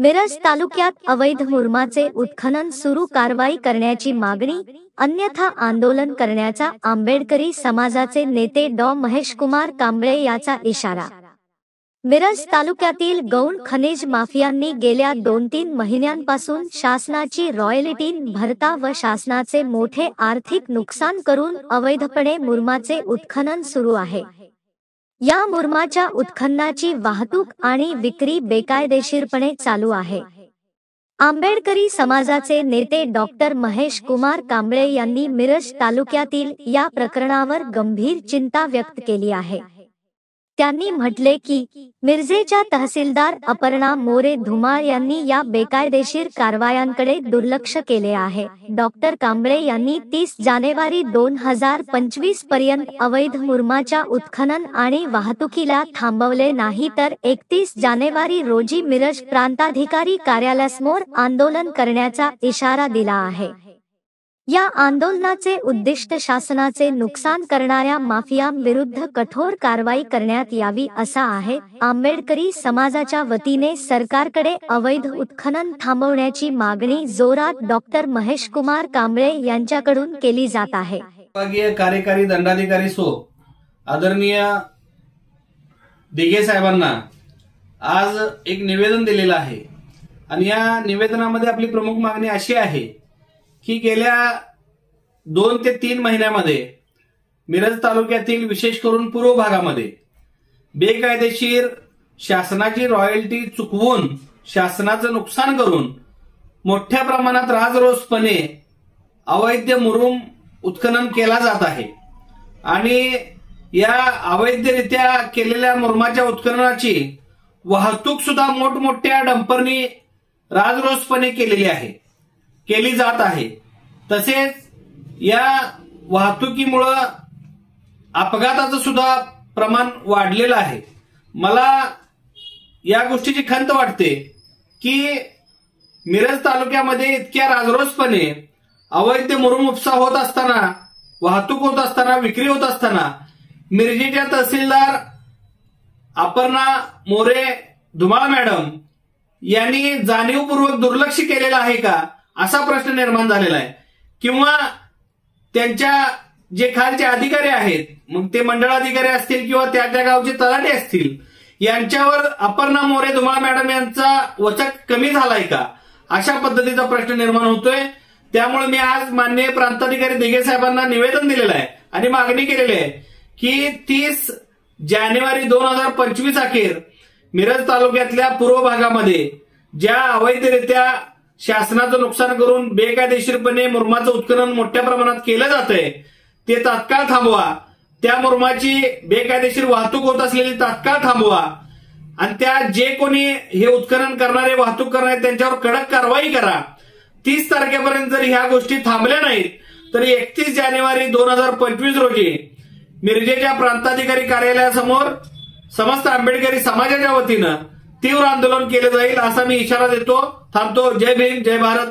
मिरज तालुक्यात अवैध मुरमाचे उत्खनन सुरू कारवाई करण्याची मागणी, अन्यथा आंदोलन करण्याचा आंबेडकरी समाजाचे नेते डॉ. महेशकुमार कांबळे याचा इशारा। मिरज तालुक्यातील गौण खनिज माफियांनी गेल्या 2-3 महिन्यांपासून शासनाची रॉयल्टी भरता व शासनाचे मोठे आर्थिक नुकसान करून अवैधपणे मुरमाचे उत्खनन सुरू आहे। या मुरमाच्या उत्खननाची वाहतूक आणि विक्री बेकायदेशीरपणे चालू आहे। आंबेडकरी समाजाचे नेते डॉ. महेश कुमार कांबळे यांनी मिरज तालुक्यातील या प्रकरणावर गंभीर चिंता व्यक्त केली आहे। त्यांनी म्हटले की मिरजेच्या तहसीलदार अपर्णा मोरे धुमाळ यांनी या बेकायदेशीर कारवायांकडे दुर्लक्ष केले आहे। डॉ. कांबळे यांनी 30 जानेवारी 2025 पर्यंत अवैध मुरमाच्या उत्खनन आणि वाहतुकीला थांबवले नाही तर 31 जानेवारी रोजी मिरज प्रांताधिकारी कार्यालयासमोर आंदोलन करण्याचा इशारा दिला आहे। या आंदोलनाचे उद्दिष्ट शासनाचे नुकसान करणाऱ्या माफियांविरुद्ध कठोर कारवाई करण्यात यावी असा आहे। आंबेडकरी समाजाच्या वतीने सरकारकडे अवैध उत्खनन थांबवण्याची मागणी जोरात डॉ. महेशकुमार कांबळे यांच्याकडून केली जात आहे। विभागीय कार्यकारी दंडाधिकारी आदरणीय दिघे साहेबांना आज एक निवेदन दिलेलं आहे आणि या निवेदनामध्ये आपली प्रमुख मागणी अशी आहे की गेल्या 2 ते 3 महिन्यामध्ये मिरज तालुक्यातील विशेष करून पूर्व भागामध्ये बेकायदेशीर शासनाची रॉयल्टी चुकवून शासनाचं नुकसान करून मोठ्या प्रमाणात राजरोसपणे अवैध मुरुम उत्खनन केला जात आहे आणि या अवैधरित्या केलेल्या मुरुमाच्या उत्खननाची वाहतूक सुद्धा मोठमोठ्या डंपरनी राजरोसपणे केली जात आहे। तसेच या वाहतुकीमुळे अपघाताचं सुद्धा प्रमाण वाढलेलं आहे। मला या गोष्टीची खंत वाटते की मिरज तालुक्यामध्ये इतक्या राजरोसपणे अवैध मुरुम उपसा होत असताना, वाहतूक होत असताना, विक्री होत असताना मिरजेच्या तहसीलदार अपर्णा मोरे धुमाळ मॅडम यांनी जाणीवपूर्वक दुर्लक्ष केलेलं आहे का असा प्रश्न निर्माण झालेला आहे। किंवा त्यांच्या जे खालचे अधिकारी आहेत, मग ते मंडळाधिकारी असतील किंवा त्या गावचे तलाठी असतील, यांच्यावर अपर्णा मोरे धुमाळ मॅडम यांचा वचक कमी झालाय का अशा पद्धतीचा प्रश्न निर्माण होतोय। त्यामुळे मी आज माननीय प्रांताधिकारी दिघे साहेबांना निवेदन दिलेलं आहे आणि मागणी केलेली आहे की 30 जानेवारी 2025 अखेर मिरज तालुक्यातल्या पूर्व भागामध्ये ज्या अवैधरित्या शासनाचं नुकसान करून बेकायदेशीरपणे मुरमाचं उत्खनन मोठ्या प्रमाणात केलं जातंय ते तात्काळ थांबवा। त्या मुरमाची बेकायदेशीर वाहतूक होत असलेली तात्काळ थांबवा आणि त्या जे कोणी हे उत्खनन करणारे, वाहतूक करणारे त्यांच्यावर कडक कारवाई करा। 30 तारखेपर्यंत जर ह्या गोष्टी थांबल्या नाहीत तर 31 जानेवारी 2025 रोजी मिरजेच्या प्रांताधिकारी कार्यालयासमोर समस्त आंबेडकरी समाजाच्या वतीनं तीव्र आंदोलन केलं जाईल असा मी इशारा देतो। थांबतो। जय भीम, जय भारत।